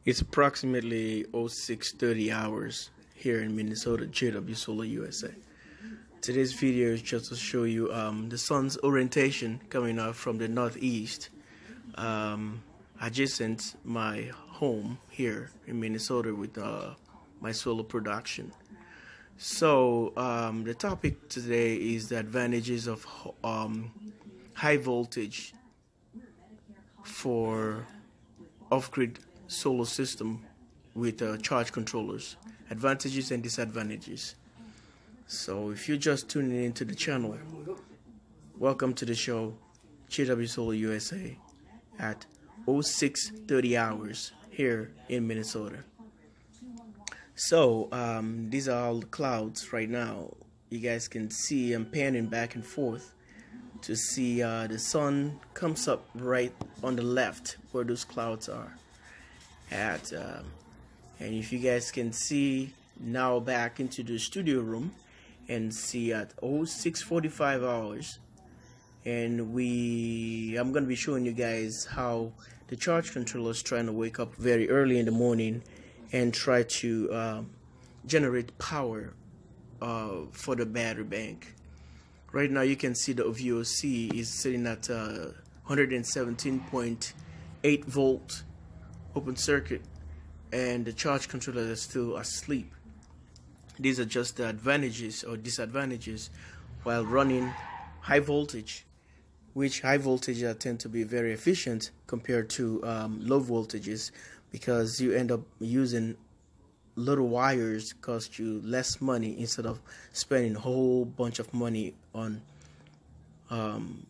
It's approximately 06:30 hours here in Minnesota, JW Solar USA. Today's video is just to show you the sun's orientation coming out from the northeast, adjacent my home here in Minnesota with my solar production. So the topic today is the advantages of high voltage for off-grid solar system with charge controllers, advantages and disadvantages. So if you're just tuning into the channel, welcome to the show, JW Solar USA at 06:30 hours here in Minnesota. So these are all the clouds right now. You guys can see I'm panning back and forth to see the sun comes up right on the left where those clouds are at, and if you guys can see now, back into the studio room and see at 06:45 hours, and I'm gonna be showing you guys how the charge controller is trying to wake up very early in the morning and try to generate power for the battery bank. Right now you can see the VOC is sitting at 117.8 volt open circuit, and the charge controller is still asleep. These are just the advantages or disadvantages while running high voltage, which high voltages tend to be very efficient compared to low voltages, because you end up using little wires, cost you less money instead of spending a whole bunch of money on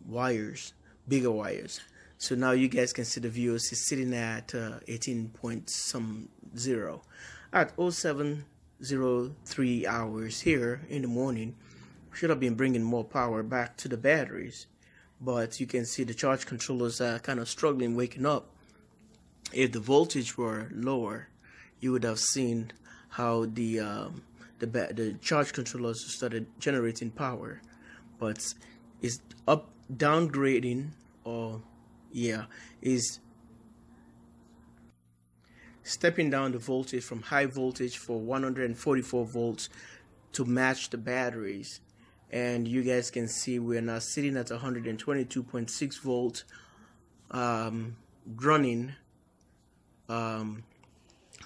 wires, bigger wires. So now you guys can see the VOC sitting at 18.0 at 07:03 hours here in the morning. Should have been bringing more power back to the batteries, but you can see the charge controllers are kind of struggling waking up. If the voltage were lower, you would have seen how the charge controllers started generating power, but it's downgrading, or is stepping down the voltage from high voltage for 144 volts to match the batteries. And you guys can see we're now sitting at 122.6 volts, running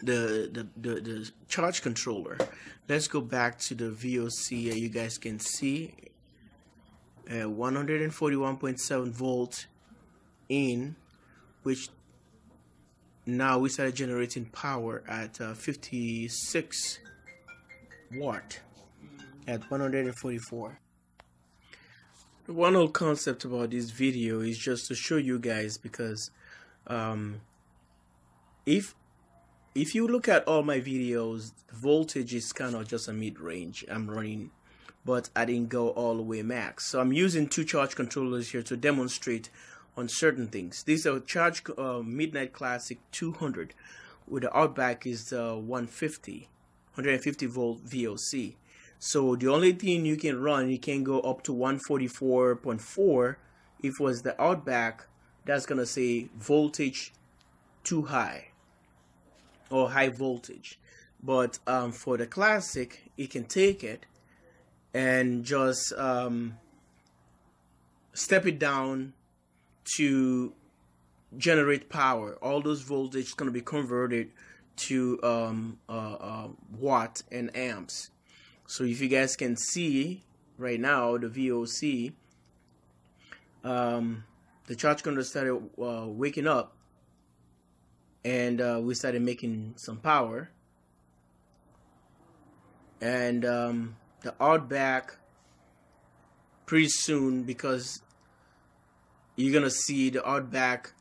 the charge controller. Let's go back to the VOC. You guys can see 141.7 volts in, which now we started generating power at 56 watt at 144. The one whole concept about this video is just to show you guys, because if you look at all my videos, the voltage is kind of just a mid-range I'm running, but I didn't go all the way max. So I'm using two charge controllers here to demonstrate on certain things. These are charge Midnight Classic 200 with the outback is 150 volt VOC. So the only thing you can run, you can go up to 144.4. If it was the outback, that's gonna say voltage too high or high voltage. But for the Classic, you can take it and just step it down to generate power. All those voltage is going to be converted to watt and amps. So if you guys can see right now, the VOC, the charge controller started waking up, and we started making some power. And the outback, pretty soon, because you're gonna see the outback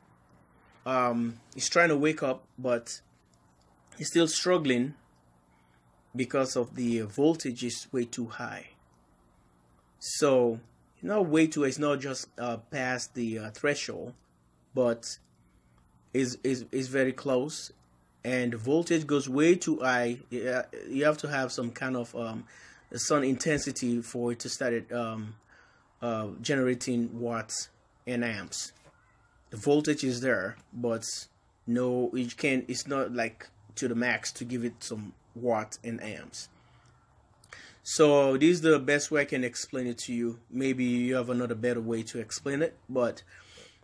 is trying to wake up, but he's still struggling because of the voltage is way too high. So way too, it's not just past the threshold, but is very close, and the voltage goes way too high. You have to have some kind of sun intensity for it to start generating watts and amps. The voltage is there, but No, you can't. It's not like to the max to give it some watts and amps. So this is the best way I can explain it to you. Maybe you have another better way to explain it, but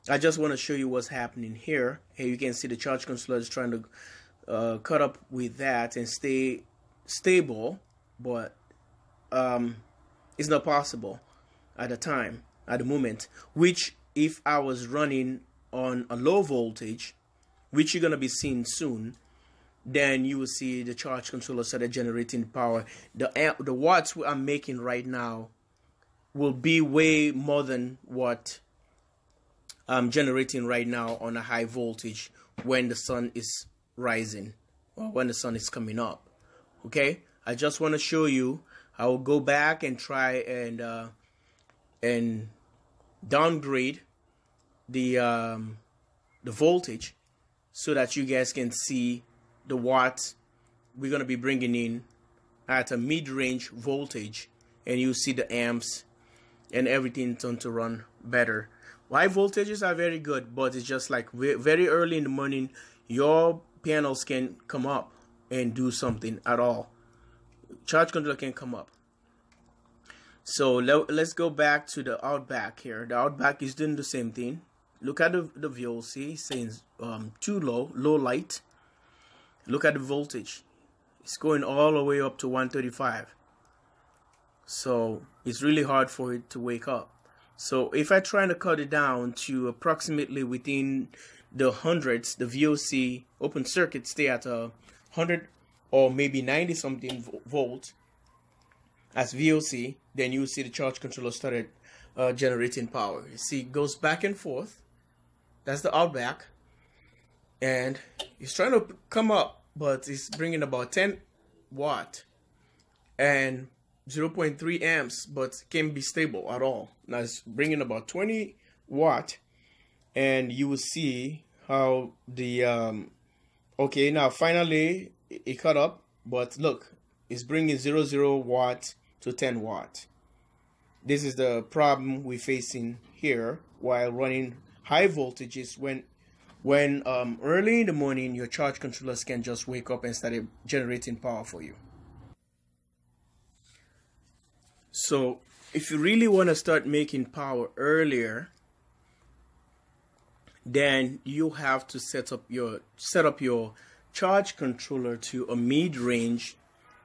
I just want to show you what's happening here. Here you can see the charge controller is trying to cut up with that and stay stable, but it's not possible at the moment, which if I was running on a low voltage, which you're going to be seeing soon, then you will see the charge controller started generating power. The watts I'm making right now will be way more than what I'm generating right now on a high voltage when the sun is rising or when the sun is coming up. Okay, I just want to show you. I will go back and try and downgrade the voltage so that you guys can see the watts we're going to be bringing in at a mid-range voltage, and you see the amps and everything turn to run better. High voltages are very good, but it's just like very early in the morning your panels can come up and do something at all. Charge controller can come up. So let's go back to the Outback here. The Outback is doing the same thing. Look at the VOC, saying too low light. Look at the voltage. It's going all the way up to 135. So it's really hard for it to wake up. So if I try to cut it down to approximately within the hundreds, the VOC open circuit stay at 100 or maybe 90 something volts as VOC, then you see the charge controller started generating power. You see it goes back and forth. That's the Outback, and it's trying to come up, but it's bringing about 10 watt and 0.3 amps, but can't be stable at all. Now it's bringing about 20 watt, and you will see how the okay, now finally it cut up, but look, it's bringing 0 watt to 10 watt. This is the problem we're facing here while running high voltages when early in the morning your charge controllers can just wake up and start generating power for you. So if you really want to start making power earlier, then you have to set up your charge controller to a mid-range,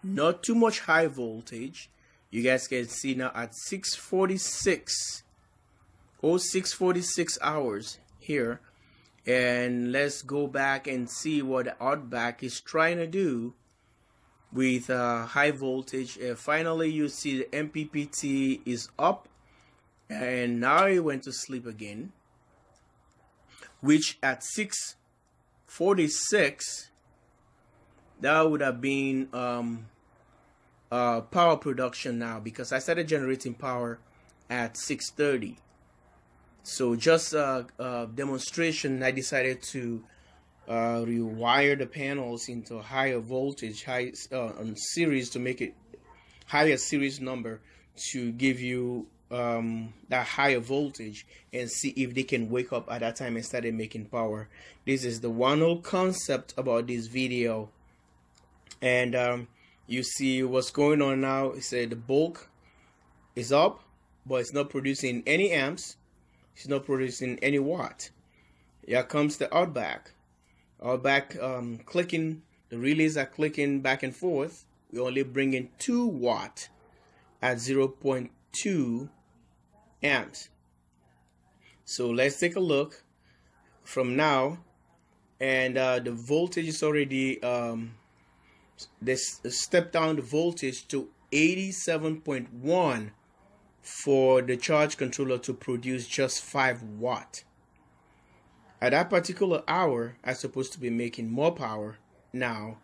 not too much high voltage. You guys can see now at 646 hours here, and let's go back and see what the Outback is trying to do with high voltage. Finally you see the MPPT is up, and now it went to sleep again, which at 646 that would have been power production now, because I started generating power at 630. So just a demonstration, I decided to rewire the panels into higher voltage, on series, to make it higher series number to give you that higher voltage and see if they can wake up at that time and started making power. This is the one whole concept about this video, and you see what's going on now. It said the bulk is up, but it's not producing any amps. It's not producing any watt. Here comes the Outback. Outback clicking. The relays are clicking back and forth. We're only bringing 2 watt at 0.2 amps. So let's take a look from now, and the voltage is already they step down the voltage to 87.1 for the charge controller to produce just 5 watt. At that particular hour, I'm supposed to be making more power now